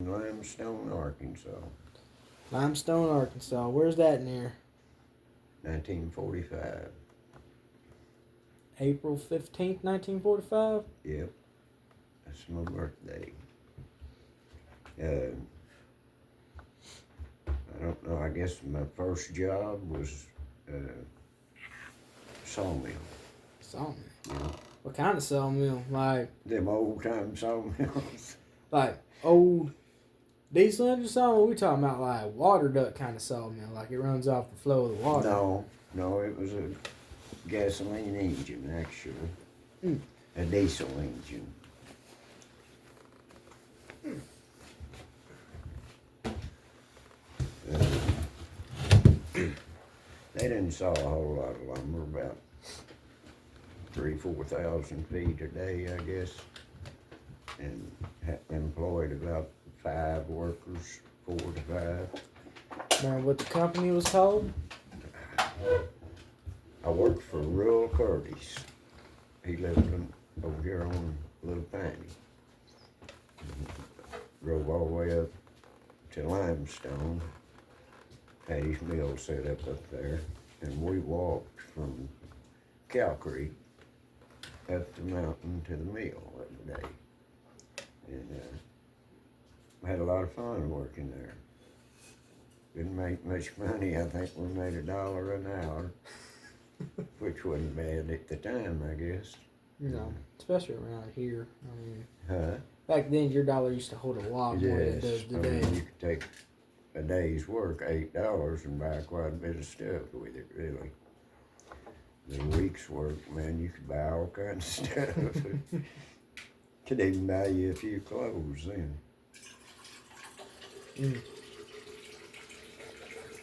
in Limestone, Arkansas. Limestone, Arkansas. Where's that near? 1945. April 15th, 1945? Yep. That's my birthday. I don't know, I guess my first job was sawmill. Sawmill? Yeah. What kind of sawmill? Like Them old time sawmills. like old diesel engine sawmill? We talking about like water duct kind of sawmill, like it runs off the flow of the water. No, it was a gasoline engine, actually. A diesel engine. They didn't saw a whole lot of lumber, about 3,000-4,000 feet a day, I guess, and employed about 5 workers, 4 to 5. Remember what the company was called? I worked for Rural Curtis. He lived over here on Little Piney. Drove all the way up to Limestone, had his mill set up there, and we walked from Cow Creek up the mountain to the mill every day. And had a lot of fun working there. Didn't make much money. I think we made $1 an hour, which wasn't bad at the time, I guess. No, especially around here. I mean, Huh? back then your dollar used to hold a lot more than it does today. You could take a day's work, $8, and buy quite a bit of stuff with it, really. The week's work, man, you could buy all kinds of stuff. Could even buy you a few clothes then.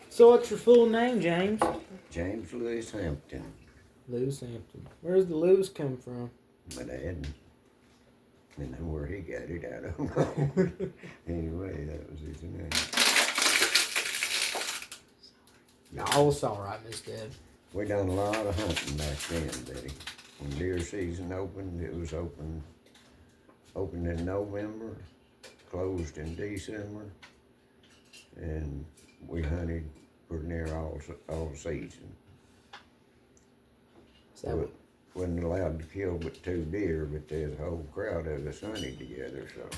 So what's your full name, James? James Lewis Hampton. Lewis Hampton. Where's the Lewis come from? My dad. And then where he got it, I don't know. Anyway, that was his name. No, it's all right, Miss Dad. We done a lot of hunting back then, Betty. When deer season opened, it was opened in November, closed in December, and we hunted pretty near all season. So wasn't allowed to kill but 2 deer, but there's a whole crowd of us hunting together, so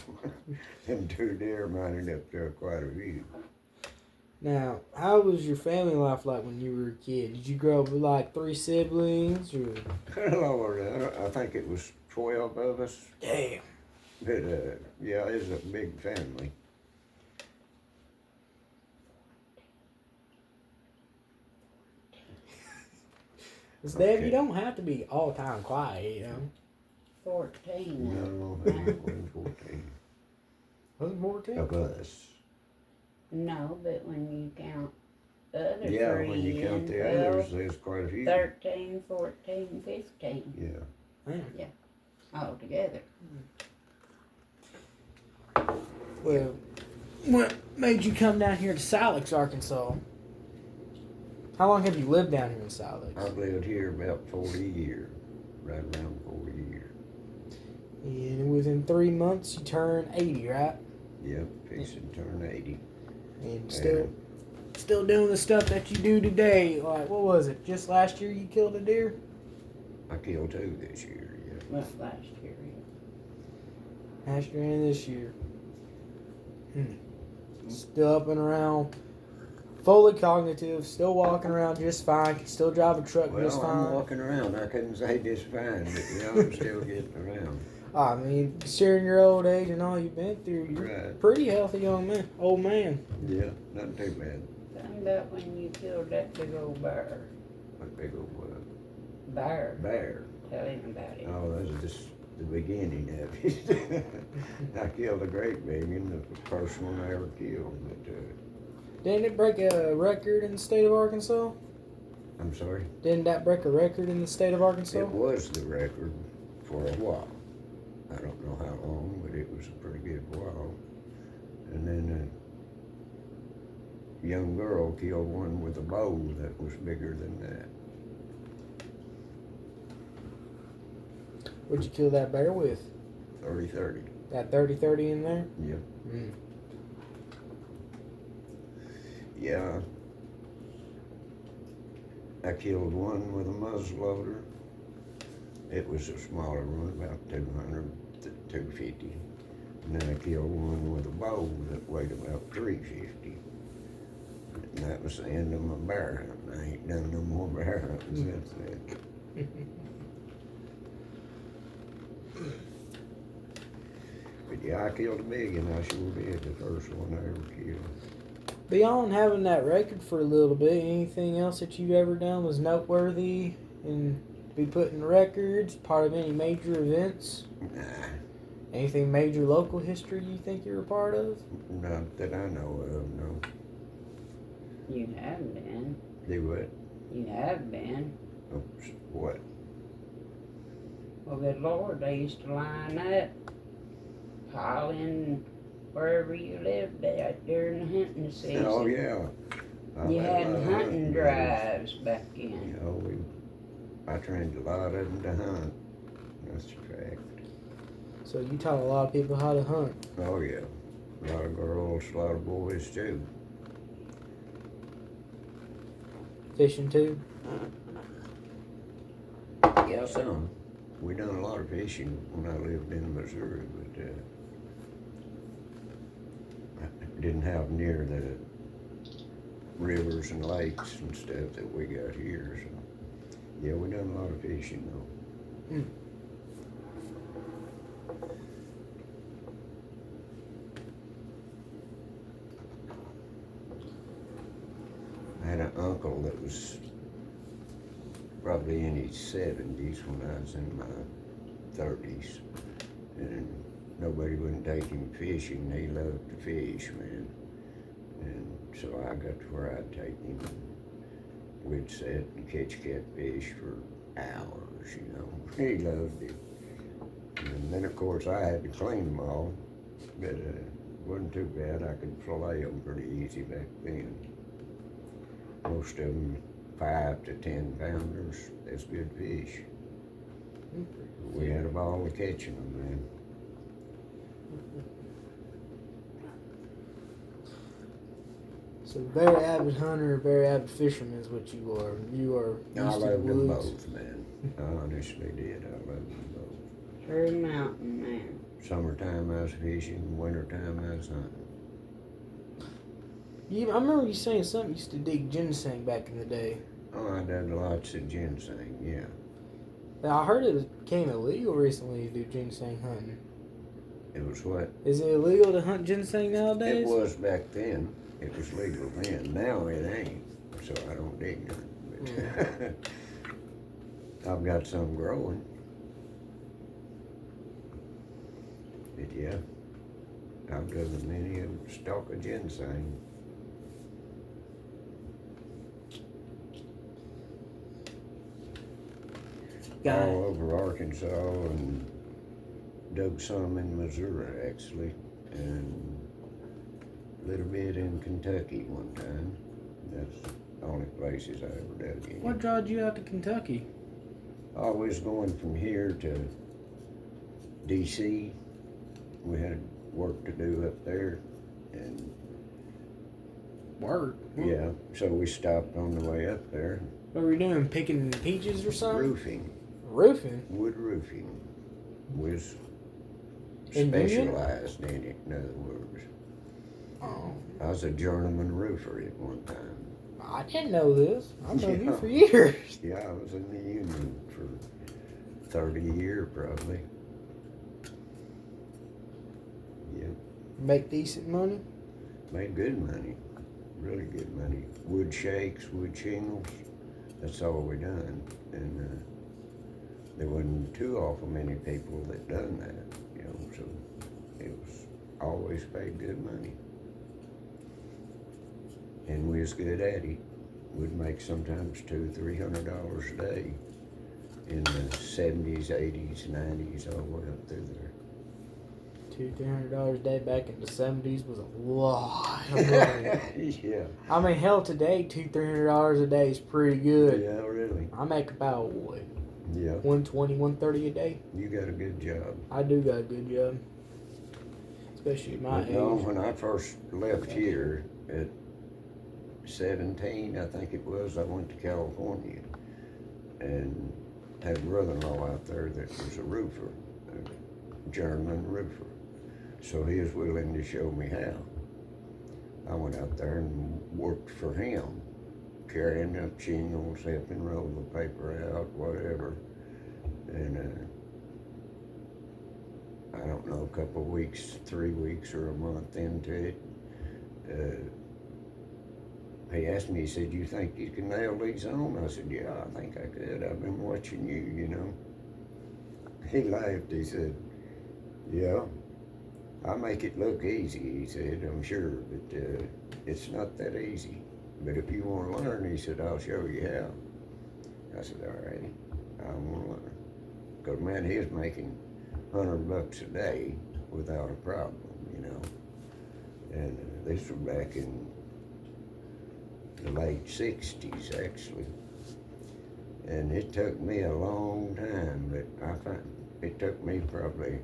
them 2 deer mounted up to quite a few. Now, how was your family life like when you were a kid? Did you grow up with like 3 siblings, or? Lord, I think it was 12 of us. Damn. But yeah, it was a big family. Dad, you don't have to be all the time quiet, you know. 14. No, it wasn't 14. Was it 14? Of us. No, but when you count the other Yeah, three when you count the others, there's quite a few. 13, 14, 15. Yeah. Man. All together. Well, what made you come down here to Silex, Arkansas? How long have you lived down here in Silex? I've lived here about 40 years, right around 40 years. And within 3 months, you turn 80, right? Yep, fixing to turn 80. And still doing the stuff that you do today. Like, what was it? Just last year you killed a deer? I killed 2 this year, yeah. Well, last year. Last year and this year. Still up and around. Fully cognitive. Still walking around just fine. Can still drive a truck just fine. I'm walking around. I couldn't say just fine, but I'm still getting around. I mean, considering your old age and all you've been through, you're a pretty healthy old man. Yeah, not too bad. Tell me about when you killed that big old bear. What big old what? Bear. Bear. Tell him about it. Oh, that was just the beginning of it. I killed a great big one, the first one I ever killed. But didn't it break a record in the state of Arkansas? I'm sorry? Didn't that break a record in the state of Arkansas? It was the record for a while. I don't know how long, but it was a pretty good while. And then a young girl killed one with a bow that was bigger than that. What'd you kill that bear with? 30-30. That 30-30 in there? Yep. Yeah. I killed one with a muzzleloader. It was a smaller one, about 200 to 250. And then I killed one with a bow that weighed about 350. And that was the end of my bear hunting. I ain't done no more bear hunting since then. But yeah, I killed a big one. I sure did. The first one I ever killed. Beyond having that record for a little bit, anything else that you've ever done was noteworthy and be put in records, part of any major events? Nah, Anything major local history you think you're a part of? not that I know of, no. You have been. Do what? You have been. Oops, what? Well, good Lord, they used to line up, pile in wherever you lived at during the hunting season. Oh, yeah. You I've had a lot of hunting drives back You in. know, I trained a lot of them to hunt. That's a fact. So you taught a lot of people how to hunt. Oh, yeah. A lot of girls, a lot of boys, too. Fishing too. Yeah, some. We done a lot of fishing when I lived in Missouri, but I didn't have near the rivers and lakes and stuff that we got here. So, yeah, we done a lot of fishing though. Mm. I had an uncle that was probably in his 70s when I was in my 30s, and nobody wouldn't take him fishing. He loved to fish, man. And so I got to where I'd take him. We'd sit and catch catfish for hours, you know. He loved it. And then, of course, I had to clean them all, but it wasn't too bad. I could fillet them pretty easy back then. Most of them 5 to 10 pounders. That's good fish. We had a ball of catching them, man. So very avid hunter, very avid fisherman is what you are. You are I used to the loved them woods. both, man. I honestly did. I loved them both. you're a mountain man. Summertime I was fishing, wintertime I was hunting. I remember you saying something. You used to dig ginseng back in the day. Oh, I done lots of ginseng, yeah. Now, I heard it became illegal recently to do ginseng hunting. It was what? Is it illegal to hunt ginseng nowadays? It was back then. It was legal then. Now it ain't, so I don't dig none. But I've got some growing. But yeah, I've done many a stalk of ginseng. All over Arkansas and dug some in Missouri actually, and a little bit in Kentucky one time. That's the only places I ever dug in. What drawed you out to Kentucky? Always going from here to DC. We had work to do up there, and Work? yeah, so we stopped on the way up there. What were you doing? Picking peaches or something? Roofing, Roofing? wood roofing, was In Union? specialized in it, in other words. Oh. I was a journeyman roofer at one time. I didn't know this. I've known you Yeah. for years. Yeah, I was in the union for 30 years probably. Yeah, Make decent money? made good money, really good money. Wood shakes, wood shingles, that's all we done. And there wasn't too awful many people that done that, you know, so it was always paid good money. And we was good at it. We'd make sometimes $200-300 a day in the 70s, 80s, 90s, all the way up through there. $200-300 a day back in the 70s was a lot of money. Yeah. I mean, hell, today $200-300 a day is pretty good. Yeah, really. I make about what, Yeah. 120, 130 a day. You got a good job. I do got a good job, especially at my But age. no, when I first left here at 17, I think it was, I went to California and had a brother-in-law out there that was a roofer, a journeyman roofer. So he was willing to show me how. I went out there and worked for him, carrying up shingles, helping roll the paper out, whatever. And I don't know, a couple of weeks, 3 weeks or a month into it, he asked me, he said, "You think you can nail these on?" I said, "Yeah, I think I could. I've been watching you, you know." He laughed, he said, "Yeah, I make it look easy," he said, "I'm sure, but it's not that easy. But if you want to learn," he said, "I'll show you how." I said, "All right, I want to learn." Because, man, he was making $100 a day without a problem, you know. And this was back in the late 60s, actually. And it took me a long time, but I find it took me probably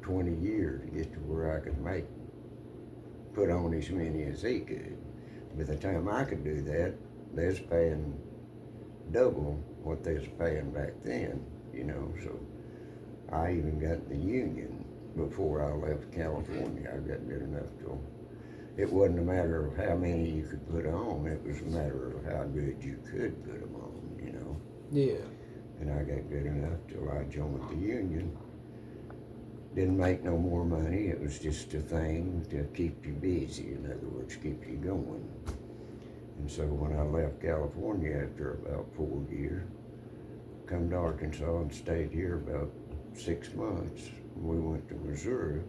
20 years to get to where I could put on as many as he could. By the time I could do that, they was paying double what they was paying back then, you know. So I even got in the union before I left California. I got good enough to. It wasn't a matter of how many you could put on, it was a matter of how good you could put them on, you know. Yeah. And I got good enough till I joined the union. Didn't make no more money, it was just a thing to keep you busy, in other words, keep you going. And so when I left California after about 4 years, come to Arkansas and stayed here about 6 months. We went to Missouri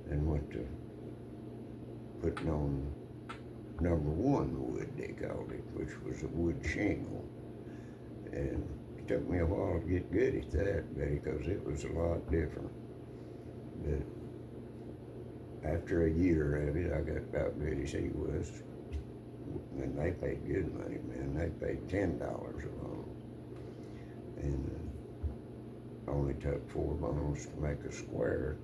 and went to putting on #1 wood, they called it, which was a wood shingle. And it took me a while to get good at that, because it was a lot different. But after a year of it, I got about good as he was. And they paid good money, man. They paid $10 a loan. And only took 4 bones to make a square.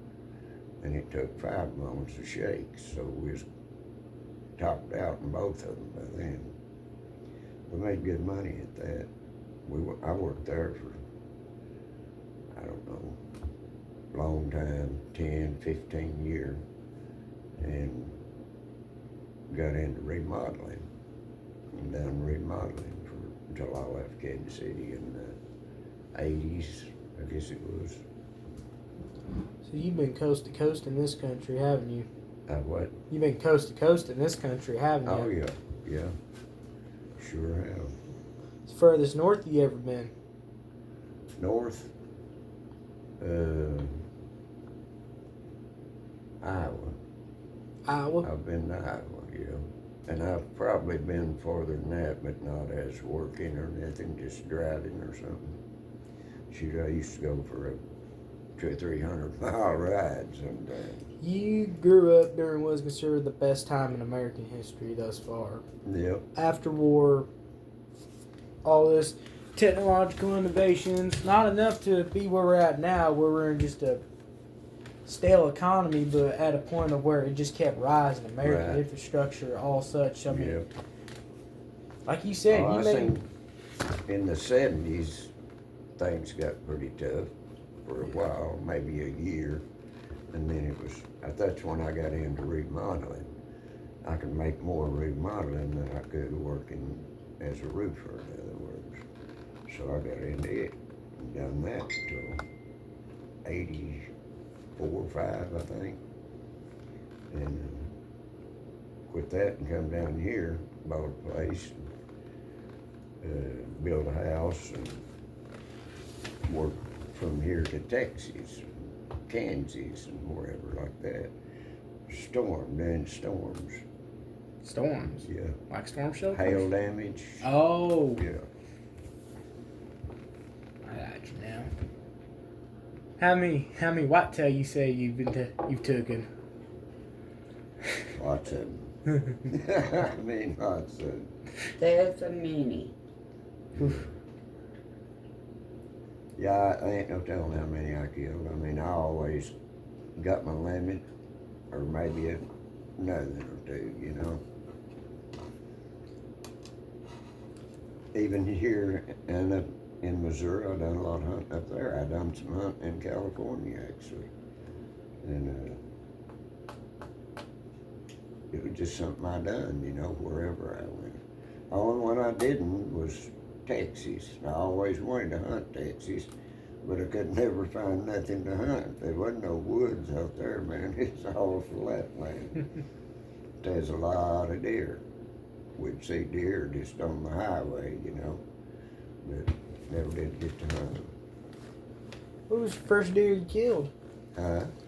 And it took 5 bones to shake, so we was topped out in both of them by then. We made good money at that. I worked there for, I don't know, long time, 10, 15 years, and got into remodeling, and done remodeling until I left Kansas City in the 80s, I guess it was. So you've been coast to coast in this country, haven't you? What? You've been coast to coast in this country, haven't you? Oh, yeah, sure have. It's the furthest north you ever been? North? Iowa. Iowa? I've been to Iowa, yeah. And I've probably been farther than that, but not as working or nothing, just driving or something. Shoot, I used to go for a 200 or 300 mile ride sometimes. You grew up during what is considered the best time in American history thus far. Yep. After war, all this technological innovations, not enough to be where we're at now, where we're in just a stale economy, but at a point of where it just kept rising. American infrastructure, all such. I mean, Yep. like you said, I you made. seen in the 70s, things got pretty tough for a while, maybe a year. And then that's when I got into remodeling. I could make more remodeling than I could working as a roofer, in other words. So I got into it and done that until 84, 5, I think. And quit that and come down here, bought a place, and built a house, and worked from here to Texas, Kansas, and wherever like that. Doing storms. Storms? Yeah. Like storm shelters? Hail damage. Oh. Yeah. I got you now. How many whitetail you say you've taken? Lots of them. I mean, lots of them. There's a many. Yeah, I ain't no telling how many I killed. I mean, I always got my limit, or maybe another or two, you know. even here and up in Missouri, I done a lot of hunting up there. I done some hunting in California actually, and it was just something I done, you know, wherever I went. The only one I didn't was Texas. I always wanted to hunt Texas, but I could never find nothing to hunt. There wasn't no woods out there, man. It's all flat land. There's a lot of deer. We'd see deer just on the highway, you know, but never did get to hunt them. What was the first deer you killed?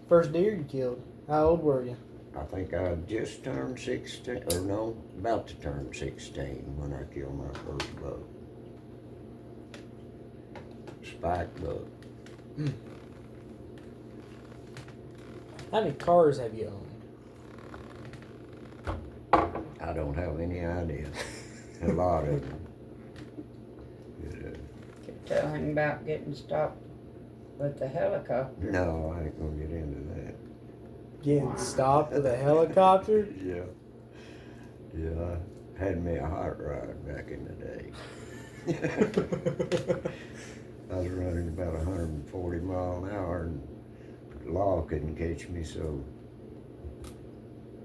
First deer you killed? How old were you? I think I just turned 16, or no, about to turn 16 when I killed my first buck. Spike buck. How many cars have you owned? I don't have any idea. A lot of them. Could tell him about getting stopped with the helicopter. No, I ain't gonna get into that. Getting stopped with a helicopter? Yeah. Yeah, I had me a hot rod back in the day. I was running about 140 miles an hour and the law couldn't catch me, so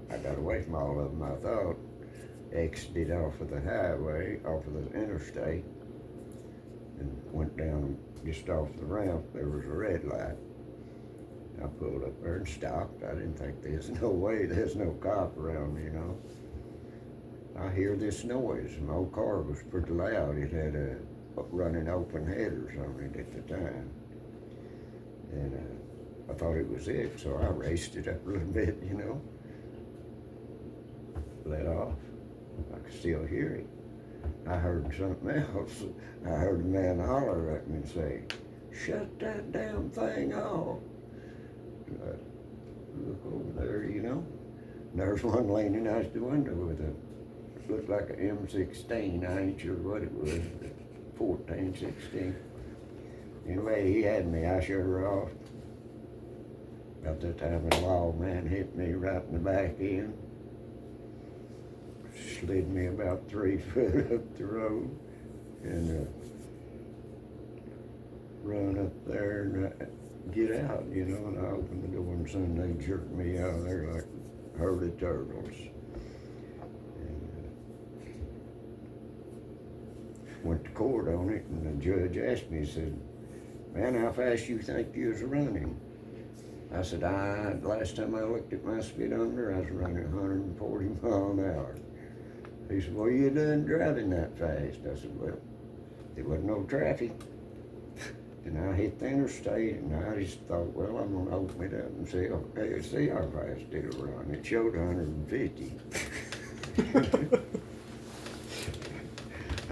I got away from all of them, I thought. Exited off of the highway, off of the interstate, and went down just off the ramp. There was a red light. I pulled up there and stopped. I didn't think there's no way, there's no cop around me, you know. I hear this noise. My old car was pretty loud. It had a running open headers on it at the time. And I thought it was it, so I raced it up a little bit, you know. Let off. I could still hear it. I heard something else. I heard a man holler at me and say, "Shut that damn thing off." I look over there, you know. And there's one leaning out the window with a, looked like an M16. I ain't sure what it was, 14, 16. Anyway, he had me. I shut her off. About that time, a wild man hit me right in the back end. Slid me about 3 foot up the road and run up there and get out, you know, and I opened the door and soon they jerked me out of there like a herd of turtles. And went to court on it, and the judge asked me, he said, "Man, how fast you think you was running?" I said, last time I looked at my speedometer, I was running 140 miles an hour. He said, "What are you doing driving that fast?" I said, "Well, there wasn't no traffic." And I hit the interstate, and I just thought, well, I'm gonna open it up and see how fast it'll run. It showed 150.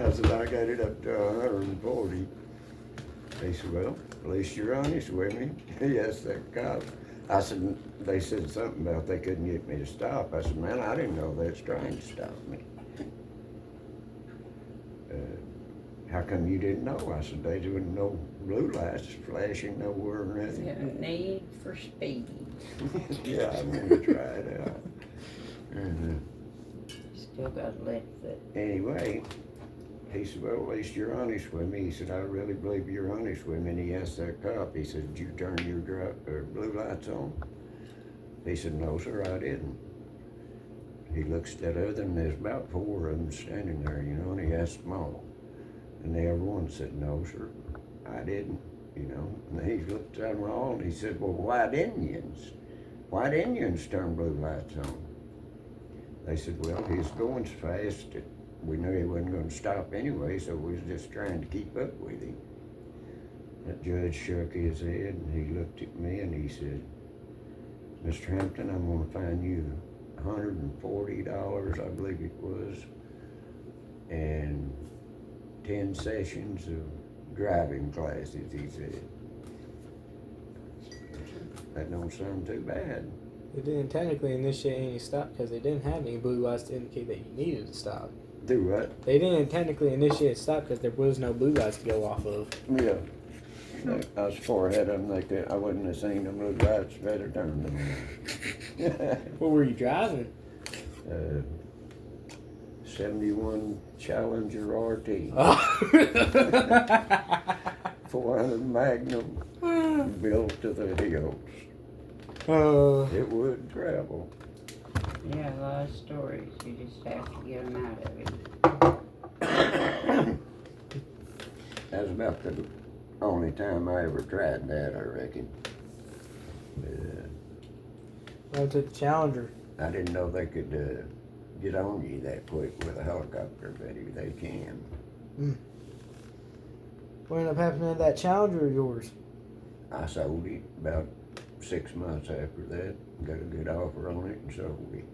I said, "I got it up to 140. They said, "Well, at least you're honest with me." Yes, that cop. I said, they said something about they couldn't get me to stop. I said, "Man, I didn't know they was trying to stop me." How come you didn't know? I said, "They didn't know blue lights flashing nowhere or nothing." Yeah, need for speed. Yeah, I'm gonna try it out. And, Still got left foot. anyway, he said, "Well, at least you're honest with me." He said, "I really believe you're honest with me." And he asked that cop, he said, "Did you turn your blue lights on?" He said, "No, sir, I didn't." He looks at the other, and there's about 4 of them standing there, you know, and he asked them all. And everyone said, "No, sir, I didn't," you know. And he looked at them all, and he said, "Well, white Indians turn blue lights on." They said, "Well, he's going so fast that we knew he wasn't going to stop anyway, so we was just trying to keep up with him." That judge shook his head, and he looked at me, and he said, "Mr. Hampton, I'm going to fine you $140, I believe it was, and 10 sessions of driving classes," he said. That don't sound too bad. They didn't technically initiate any stop because they didn't have any blue lights to indicate that you needed to stop. Do what? They didn't technically initiate a stop because there was no blue lights to go off of. Yeah. I was far ahead of them like that. I wouldn't have seen them blue lights if I'd have turned them on. What were you driving? '71 Challenger RT. Oh. 400 Magnum built to the hills. It would travel. Yeah, a lot of stories. You just have to get them out of it. That's about the only time I ever tried that, I reckon. I took the Challenger. I didn't know they could get on you that quick with a helicopter, but they can. What ended up happening to that Challenger of yours? I sold it about 6 months after that. Got a good offer on it and sold it.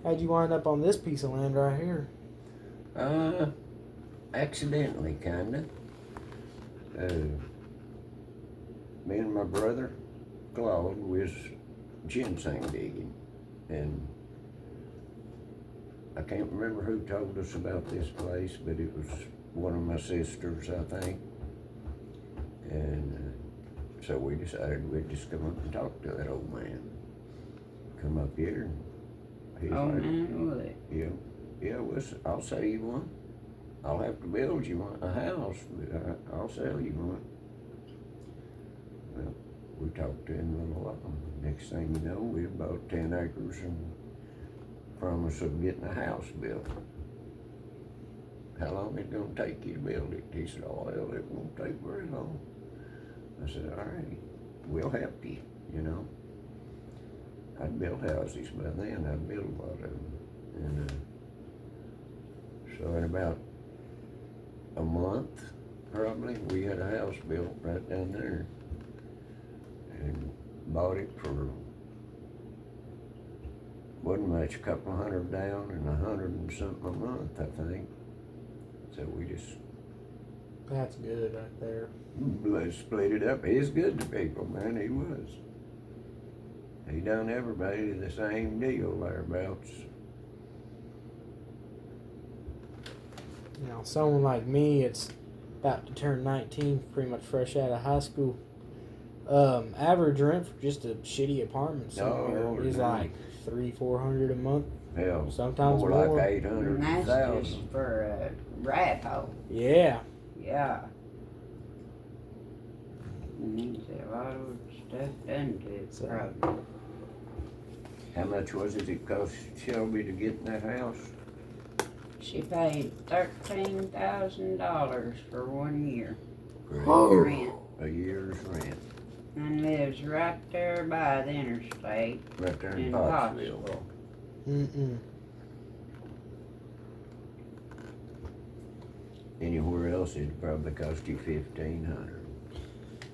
How'd you wind up on this piece of land right here? Accidentally, kinda. Me and my brother, Claude, was ginseng digging. And I can't remember who told us about this place, but it was one of my sisters, I think. And so we decided we'd just come up and talk to that old man. Come up here and he's Oh like, man, would it? I'll sell you one. I'll have to build you a house, but I'll sell you one. Well, we talked to him a little while. Next thing you know, we bought 10 acres and promise of getting a house built. How long is it gonna take you to build it? He said, oh, well, it won't take very long. I said, all right, we'll help you, you know. I'd built houses by then. I'd built a lot of them. And so in about a month, probably, we had a house built right down there. And bought it for, wasn't much, a couple of $100 down and $100 and something a month, I think. So we just That's good right there. split it up. He's good to people, man, he was. He done everybody the same deal thereabouts. You know, someone like me, it's about to turn 19, pretty much fresh out of high school. Average rent for just a shitty apartment somewhere is like $300-400 a month. Hell, Sometimes more more. like 800 And that's thousand. just for a rat hole. Yeah. Yeah. Needs a lot of stuff done to it, So- probably. How much was it cost Shelby to get in that house? She paid $13,000 for 1 year Oh. rent, A year's rent, and lives right there by the interstate right there in in Pottsville. Pottsville. Anywhere else it'd probably cost you $1,500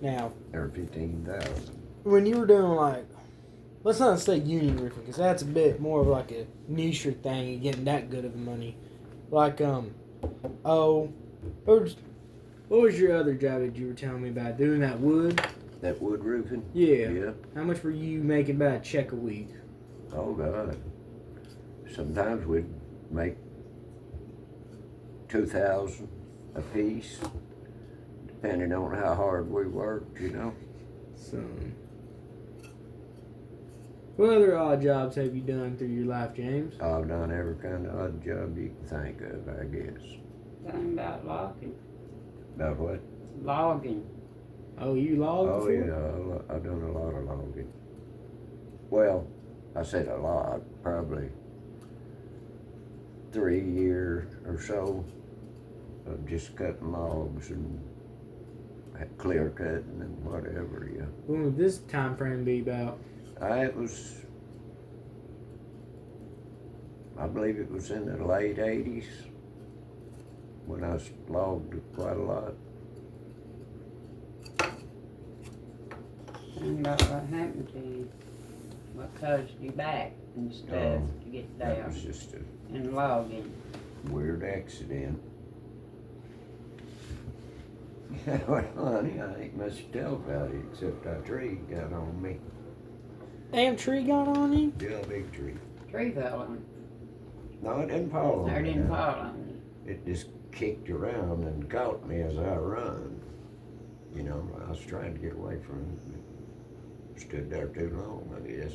Now, or $15,000. when you were doing like, let's not say union roofing, because that's a bit more of like a niche thing and getting that good of money. Like, what was your other job that you were telling me about? Doing that wood? That wood roofing? Yeah. Yeah. How much were you making about a check a week? Oh God. Sometimes we'd make 2,000 a piece, depending on how hard we worked, you know. So, what other odd jobs have you done through your life, James? I've done every kind of odd job you can think of, I guess. Something about logging. About what? Logging. Oh, you logged Oh before? yeah, I've done a lot of logging. Well, I said a lot, probably 3 years or so of just cutting logs and clear cutting and whatever, yeah. When would this time frame be about? I believe it was in the late 80s when I logged quite a lot. And about what happened to you. What caused you back and stuff to get That down was just a and logging. weird accident. Well, honey, I ain't much to tell about it except that tree got on me. Damn tree got on you? Yeah, a big tree. Tree fell on No, it didn't fall on you. Or me. didn't no. fall on It just kicked around and caught me as I run. You know, I was trying to get away from it, but stood there too long, I guess.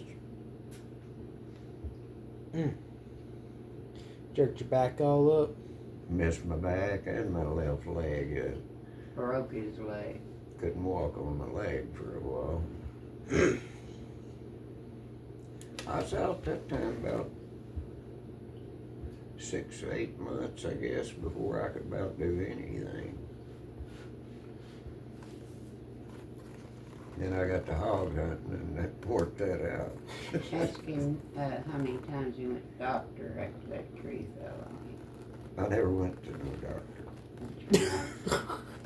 Jerked your back all up. Missed my back and my left leg. Broke his leg. Couldn't walk on my leg for a while. I was out that time about 6 or 8 months, I guess, before I could about do anything. Then I got to hog hunting and that worked that out. Ask him how many times he went to the doctor after that tree fell on him. I never went to no doctor.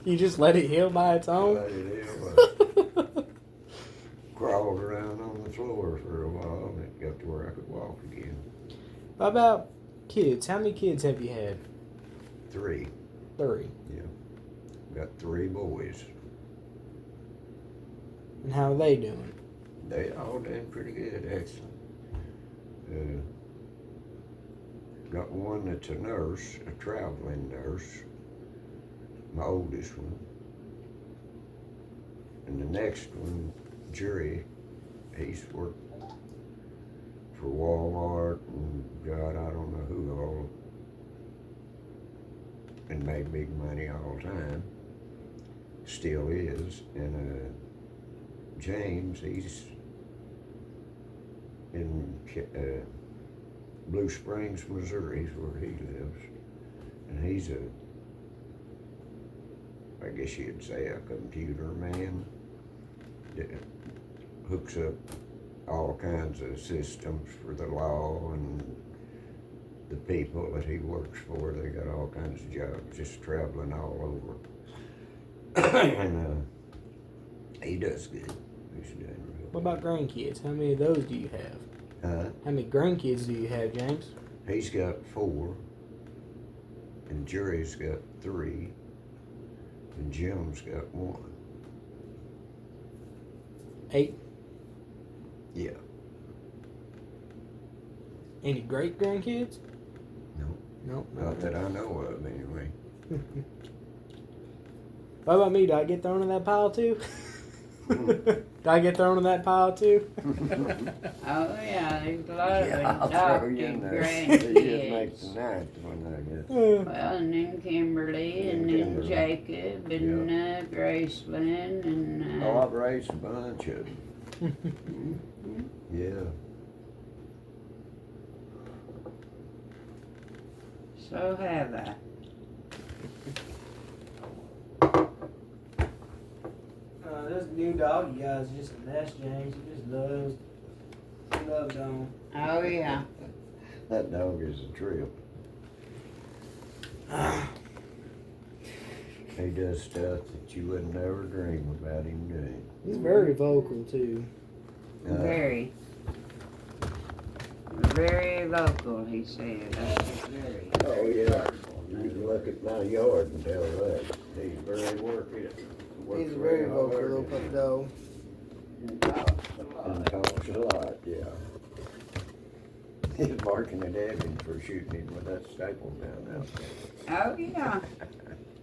You just let it heal by its I own? let it heal. Crawled around on the floor for a while and it got to where I could walk again. How about kids? How many kids have you had? 3. 3. Got 3 boys. And how are they doing? They all doing pretty good, actually. Got one that's a nurse, a traveling nurse, my oldest one. And the next one, Jerry, he's worked for Walmart and God, I don't know who all, and made big money all the time. Still is. And James, he's in Blue Springs, Missouri, is where he lives. And he's I guess you'd say a computer man that hooks up all kinds of systems for the law and the people that he works for. They got all kinds of jobs, just traveling all over. And he does good. He's doing real What about grandkids? How many of those do you have? How many grandkids do you have, James? He's got 4, and Jerry's got 3, and Jim's got 1. 8. Yeah. Any great grandkids? No. Nope. Not that I know of, anyway. What about me? Do I get thrown in that pile too? Do I get thrown in that pile too? Oh yeah, there's a lot I'll of throw adopted you in there. You make the grandkids. 9th one, I guess. Well, and then Kimberly, and then Kimberly. Jacob, and Graceland, and Oh, I've raised a bunch of them. Yeah. so have I. This new dog you guys is just a mess, James. He just loves on. Oh yeah. That dog is a trip. He does stuff that you would never dream about him doing. He's very vocal too. Very. Very vocal, he said. That's very. Oh, yeah. You can look at my yard and tell that. He's very working. He's a very vocal little pup dog. And talks a And lot. talks a lot, yeah. He's barking at Evan for shooting him with that staple gun out there. Oh yeah.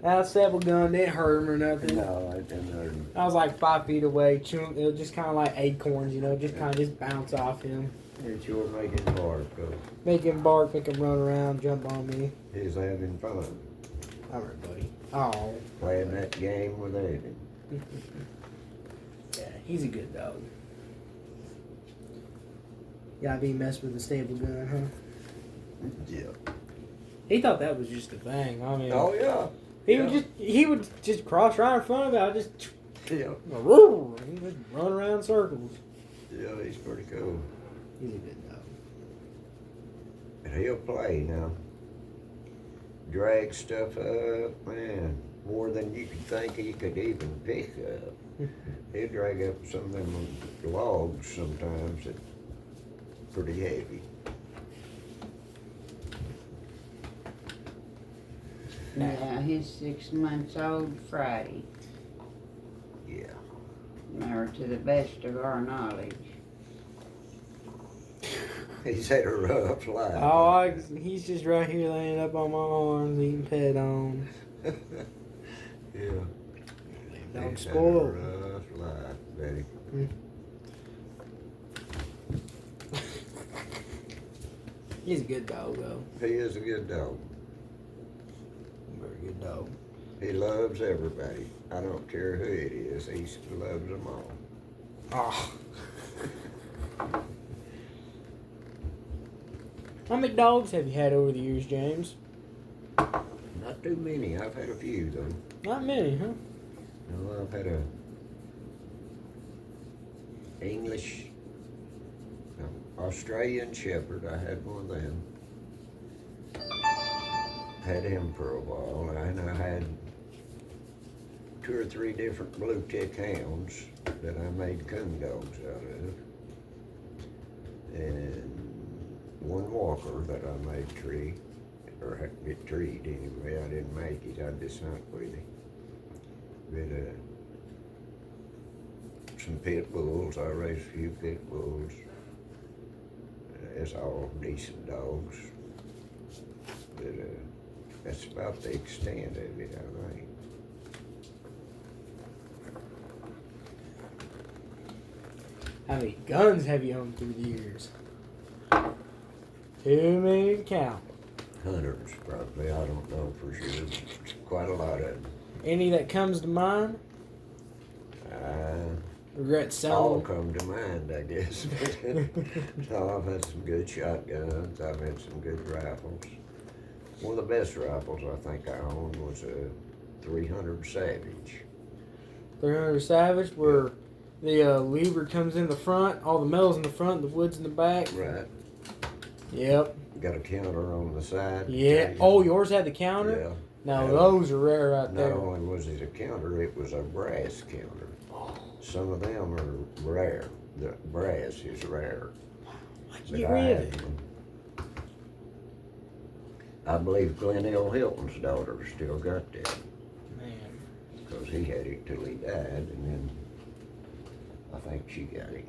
That staple gun didn't hurt him or nothing. No, I didn't hurt him. I was like 5 feet away, chewing. It was just kind of like acorns, just kind of just bounce off him. It's your making bark, though. Make him bark, make him run around, jump on me. He's having fun. All right, buddy. Oh. Playing that game with Evan. Yeah, he's a good dog. Yeah, I be messed with the stable gun, huh? Yeah. He thought that was just a thing. I mean, Oh, yeah. he would just cross right in front of it. I just Yeah. he would run around in circles. Yeah, he's pretty cool. He's a good dog. And he'll play now. Drag stuff up, man. More than you could think he could even pick up. He'll drag up some of them logs sometimes that's pretty heavy. Yeah, he's 6 months old Friday. Yeah. Or to the best of our knowledge. He's had a rough life. Oh, he's just right here laying up on my arms, eating pet on. Yeah. Dog He's had a spoiled. rough life, Betty. He's a good dog, though. He is a good dog. Very good dog. He loves everybody. I don't care who it is. He loves them all. Oh. How many dogs have you had over the years, James? Not too many. I've had a few, though. Not many, huh? No, I've had a English, Australian Shepherd. I had one of them. Had him for a while, and I had 2 or 3 different blue tick hounds that I made coon dogs out of, and one walker that I made tree, or had to get treed anyway. I didn't make it. I just hunt with him. But some pit bulls. I raised a few pit bulls. It's all decent dogs. But that's about the extent of it, I think. How many guns have you owned through the years? Too many to count. Hundreds, probably. I don't know for sure. Quite a lot of them. Any that comes to mind? Regret All selling. come to mind, I guess. So I've had some good shotguns. I've had some good rifles. One of the best rifles I think I owned was a 300 Savage. 300 Savage, where the lever comes in the front, all the metal's in the front, the wood's in the back. Right. Yep. Got a counter on the side. Yeah. Oh, yours had the counter? Yeah. No, Yeah. those are rare right Not there. only was it a counter, it was a brass counter. Some of them are rare. The brass is rare. Why'd you But get I rid of had it? one. I believe Glenn L. Hilton's daughter still got that, Man. because he had it till he died, and then I think she got it.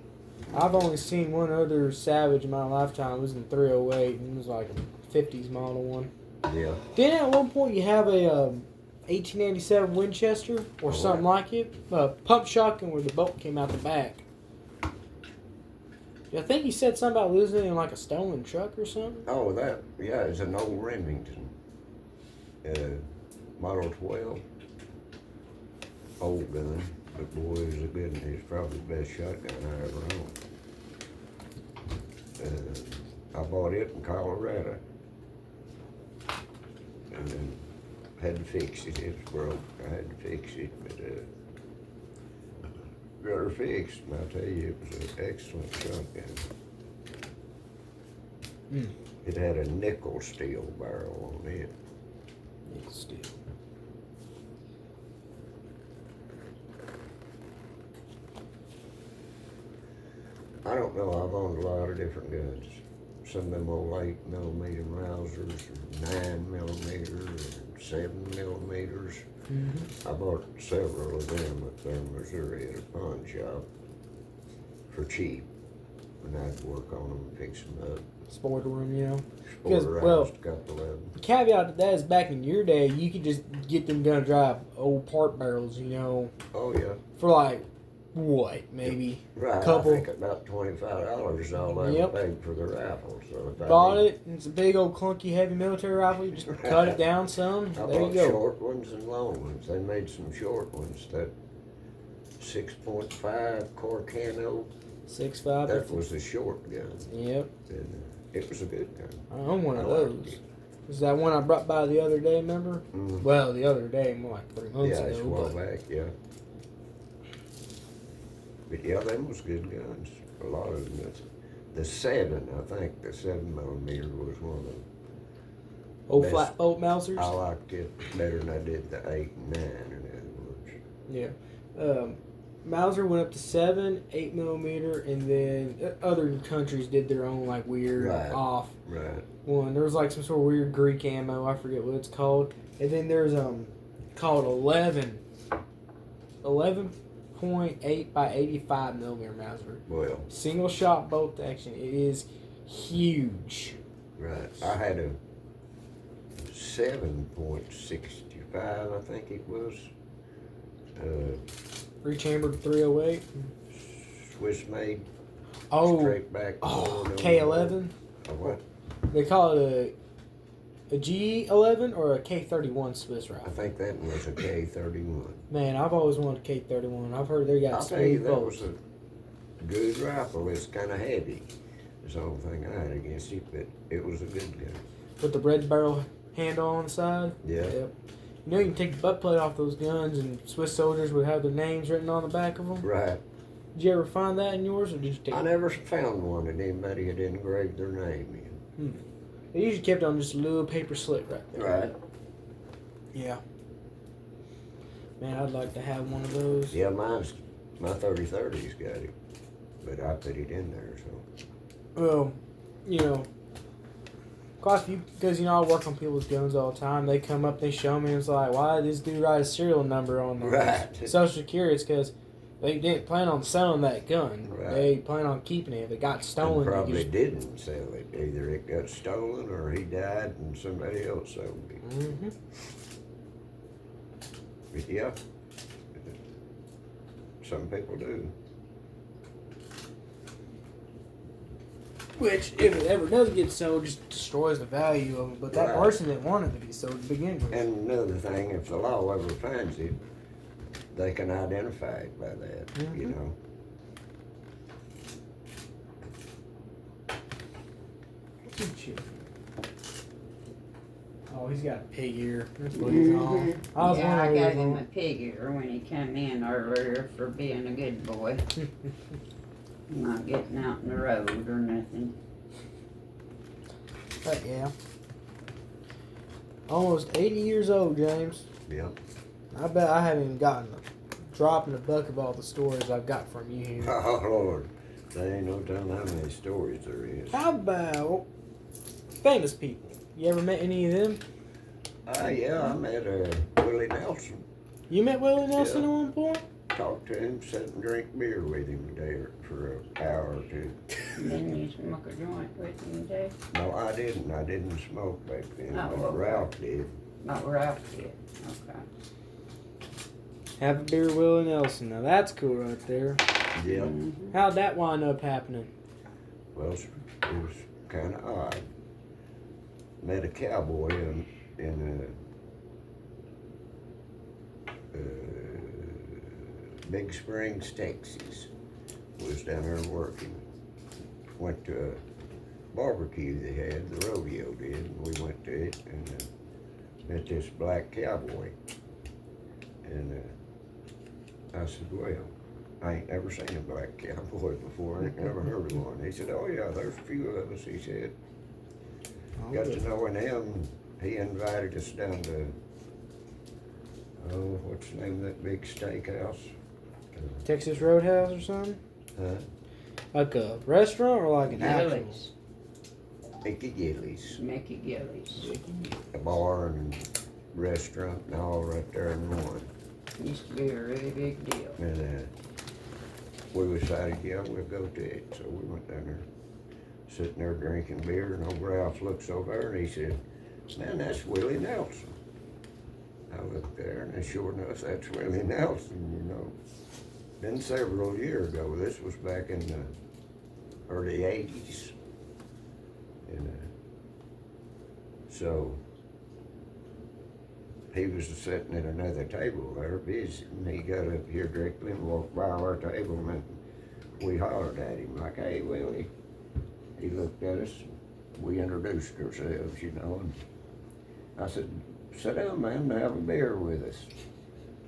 I've only seen one other Savage in my lifetime. It was in 308, and it was like a 50s model one. Yeah. Didn't at one point you have a 1887 Winchester or something like it? A pump shotgun where the bolt came out the back. I think you said something about losing it in like a stolen truck or something. Oh, that, yeah, it's an old Remington. Model 12. Old gun, but boy, it was a good one. It's probably the best shotgun I ever owned. I bought it in Colorado. And then had to fix it. It was broke. I had to fix it, but got her fixed. And I tell you, it was an excellent shotgun. Mm. It had a nickel steel barrel on it. It's still. I don't know. I've owned a lot of different guns. Some of them old 8mm Mausers, 9mm, and 7mm. Mm-hmm. I bought several of them up there in Missouri at a pawn shop for cheap. And I'd work on them and fix them up. Spoiler room, you know. Because, Spoilerized well, a couple of them. the caveat to that is back in your day, you could just get them gun drive old part barrels, you know, Oh yeah. for like, what, maybe Right. couple. I think about $25 is all I Yep. paid for the rifle. So if Bought I need, it, and it's a big old clunky heavy military rifle. You just cut it down some. I There you bought go. short ones and long ones. They made some short ones. That 6.5 Corcano. 6.5. That was a short gun. Yep. And it was a good gun. I own one of I liked those. it. Is that one I brought by the other day, remember? Mm. Well, the other day, more like 3 months Yeah, it's a ago. while But back, yeah. But yeah, them was good guns. A lot of them. The 7, I think, the 7mm was one of them. old best- flat bolt Mausers? I liked it better than I did the 8 and 9, in other words. Yeah. Mauser went up to 7, 8mm, and then other countries did their own like weird Right. off Right. one. There was like some sort of weird Greek ammo. I forget what it's called. And then there's called 11.8 by 85mm Mauser. Well, Single shot bolt action. It is huge. right. I had a 7.65, I think it was. Rechambered 308. Swiss made, Oh, straight back. oh, no, K11. A what? They call it a G11 or a K31 Swiss I rifle. think that was a K31. Man, I've always wanted a K31. I've heard they got I'll tell you, smooth that bolts. was a good rifle. It's kind of heavy. That's the only thing I had against it, but it was a good gun. With the red barrel handle on the side. Yeah. Yep. You know, you can take the butt plate off those guns, and Swiss soldiers would have their names written on the back of them. Right. Did you ever find that in yours, or did you take? I never found one that anybody had engraved their name in. They usually kept on just a little paper slip right there. Right. Yeah. Man, I'd like to have one of those. Yeah, my 30-30's got it, but I put it in there, so. Well, you know, quite a few, because, you know, I work on people's guns all the time. They come up, they show me, and it's like, why did this dude write a serial number on there? Right. Social Security, it's because they didn't plan on selling that gun. Right. They plan on keeping it. If it got stolen, And they probably just... didn't sell it. Either it got stolen or he died and somebody else sold it. Mm-hmm. But yeah, some people do. Which, if it ever does get sold, just destroys the value of it. But that Right. person that wanted to be sold to begin with. And another thing, if the law ever finds it, they can identify it by that, you Mhm. know. Oh, he's got a pig ear. That's what he's on. I was Yeah, I wondering gave if him a pig ear when he come in earlier for being a good boy. Not getting out in the road or nothing. But yeah. Almost 80 years old, James. Yeah. I bet I haven't even gotten a drop in the bucket of all the stories I've got from you here. Oh, Lord. There ain't no telling how many stories there is. How about famous people? You ever met any of them? Yeah, I met Willie Nelson. You met Willie Nelson Yeah. at one point? Talked to him, sat and drank beer with him today for an hour or two. Didn't you smoke a joint with him today? No, I didn't. I didn't smoke back then. Oh, But okay. Ralph did. Not Ralph did. Okay. Have a beer with Willie Nelson. Now that's cool right there. Yeah. Mhm. How'd that wind up happening? Well, it was kind of odd. Met a cowboy in Big Springs, Texas. Was down there working. Went to a barbecue they had, the rodeo did, and we went to it and met this black cowboy. And I said, well, I ain't never seen a black cowboy before. I ain't never heard of one. He said, oh yeah, there's a few of us, he said. Got to knowing him, he invited us down to, oh, what's the name of that big steakhouse? Texas Roadhouse or something? Huh? Like a restaurant or like an actual? Gillies. Mickey Gillies. Mickey Gillies. A bar and restaurant and all right there in one. Used to be a really big deal. And we decided, yeah, we'll go to it. So we went down there, sitting there drinking beer, and old Ralph looks over there and he said, man, that's Willie Nelson. I looked there, and sure enough, that's Willie Nelson, you know. Been several years ago. This was back in the early 80s. And so he was sitting at another table there visiting. He got up here directly and walked by our table, and we hollered at him like, hey, Willie. He looked at us. We introduced ourselves, you know. And I said, sit down, man, and have a beer with us.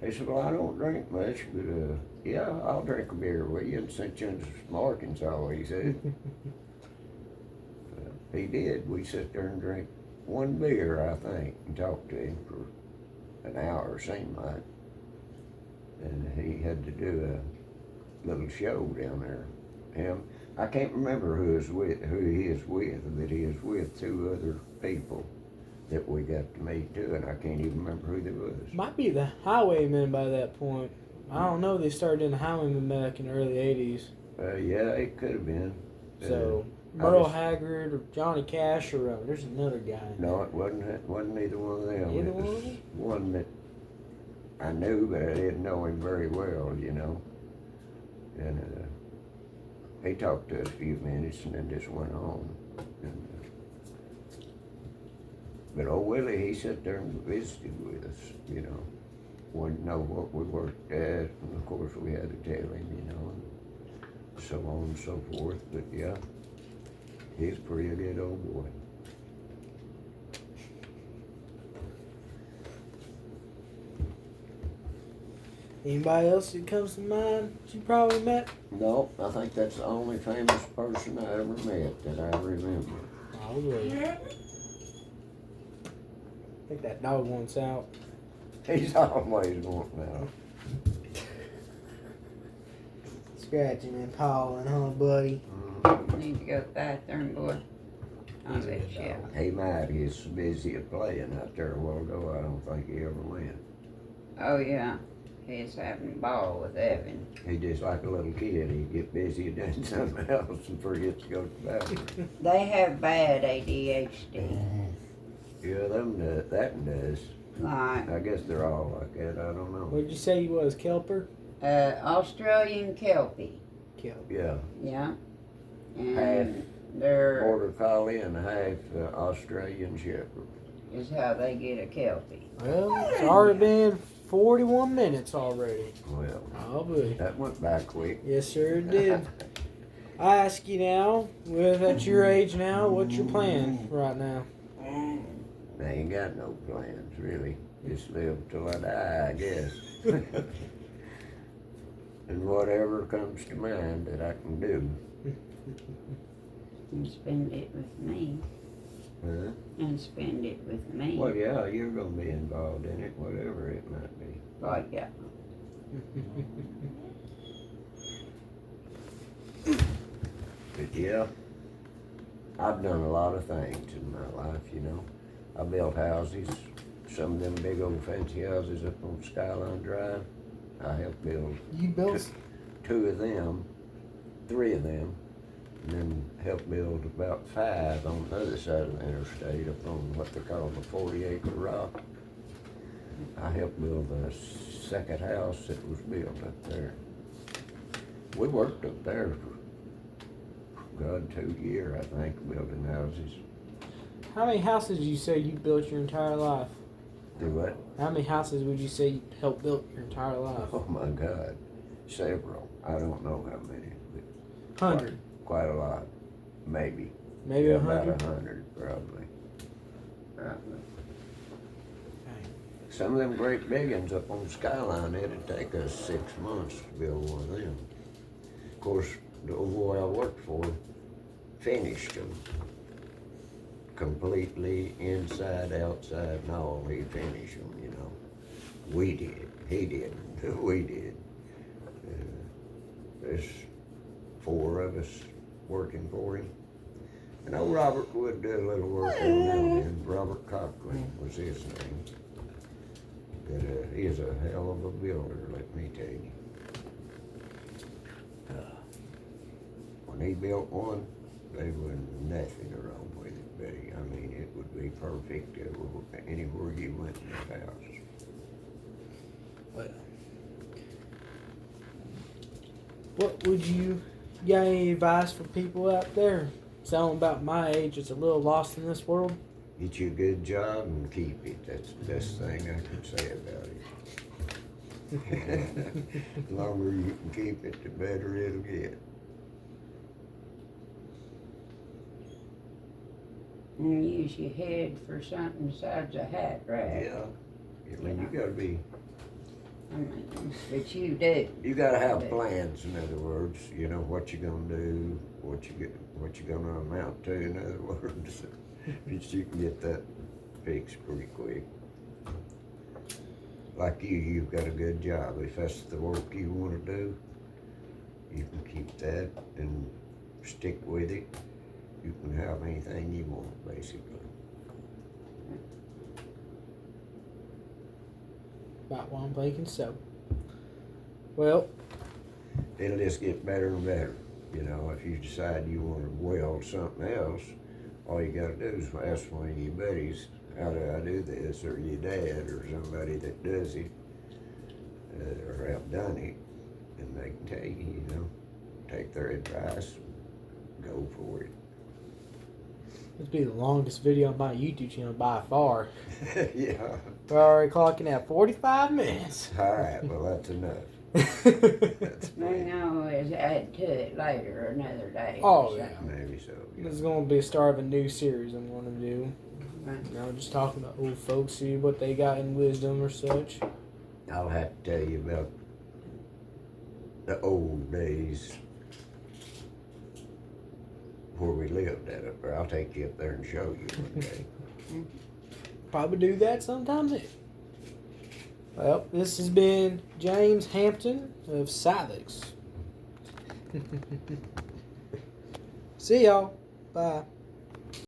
He said, well, I don't drink much, but yeah, I'll drink a beer with you and send you from Arkansas, he said. He did. We sat there and drank one beer, I think, and talked to him for an hour, seemed like. And he had to do a little show down there. Him, I can't remember who he is with, but he is with two other people that we got to meet too, and I can't even remember who they was. Might be the Highwaymen by that point. I don't know. They started in the Highwaymen back in the early 80s. Yeah, it could have been. So, Merle Haggard or Johnny Cash or there's another guy. No, it wasn't either one of them. Either It was one of them? one that I knew, but I didn't know him very well, you know. And he talked to us a few minutes and then just went on. And But old Willie, he sat there and visited with us, you know. Wouldn't know what we worked at, and of course we had to tell him, you know, and so on and so forth. But yeah, he's a pretty good old boy. Anybody else that comes to mind that you probably met? No, I think that's the only famous person I ever met that I remember. Probably. I think that dog wants out. He's always wanting out. Scratching and pawing, huh, buddy? Need to go to the bathroom, boy. I'll let you out. He might. He's so busy at playing out there a while ago. I don't think he ever went. Oh, yeah. He's having a ball with Evan. He just like a little kid. He'd get busy doing something else and forget to go to the bathroom. They have bad ADHD. Yeah, that one does. Like, I guess they're all like that. I don't know. What'd you say he was, Kelper? Australian Kelpie. Kelper. Yeah, Yeah. And Half they're border collie and half Australian shepherd. is how they get a Kelpie. Well, it's already been 41 minutes already. Well, Oh, buddy. that went by quick. Yes, sir, it did. I ask you now, at your age now, what's your plan right now? I ain't got no plans, really. Just live till I die, I guess. And whatever comes to mind that I can do. And spend it with me. Huh? And spend it with me. Well, yeah, you're gonna be involved in it, whatever it might be. Like, yeah. But yeah, I've done a lot of things in my life, you know. I built houses, some of them big old fancy houses up on Skyline Drive. I helped build You built? two of them, three of them, and then helped build about 5 on the other side of the interstate up on what they call the 40-acre rock. I helped build the second house that was built up there. We worked up there for, God, 2 years, I think, building houses. How many houses did you say you built your entire life? Do what? How many houses would you say you helped build your entire life? Oh my God, several. I don't know how many, but 100. quite a lot, maybe. Maybe Yeah, 100? About 100, probably. Probably. Some of them great big ones up on Skyline, it'd take us 6 months to build one of them. Of course, the old boy I worked for finished them completely, inside, outside, and all. He finished them, you know. We did. He didn't. We did. There's 4 of us working for him. And old Robert would do a little work on them. Robert Cochran was his name. But he is a hell of a builder, let me tell you. When he built one, there was nothing wrong with it, buddy. I mean, it would be perfect anywhere you went in the house. Well, what would you got any advice for people out there? Someone about my age that's a little lost in this world? Get you a good job and keep it. That's the best thing I can say about it. The longer you can keep it, the better it'll get. And use your head for something besides a hat rack. Yeah. I mean, you gotta be, I mean, but you do. you gotta have plans, in other words. You know, what you're gonna do, what you're gonna amount to, in other words. But you can get that fixed pretty quick. Like you've got a good job. If that's the work you wanna do, you can keep that and stick with it. You can have anything you want, basically. About what I'm thinking so. Well, It'll just get better and better. You know, if you decide you want to weld something else, all you gotta do is ask one of your buddies, how do I do this, or your dad, or somebody that does it, or have done it, and they can tell you, you know, take their advice, go for it. This will be the longest video on my YouTube channel by far. Yeah. We're already clocking at 45 minutes. Alright, well that's enough. That's We can always add to it later another day. Oh, yeah. maybe so. This is going to be the start of a new series I'm going to do. Right. Now, just talking to old folks, see what they got in wisdom or such. I'll have to tell you about the old days where we lived at up there. I'll take you up there and show you one day. Probably do that sometime then. Well, this has been James Hampton of Silex. See y'all. Bye.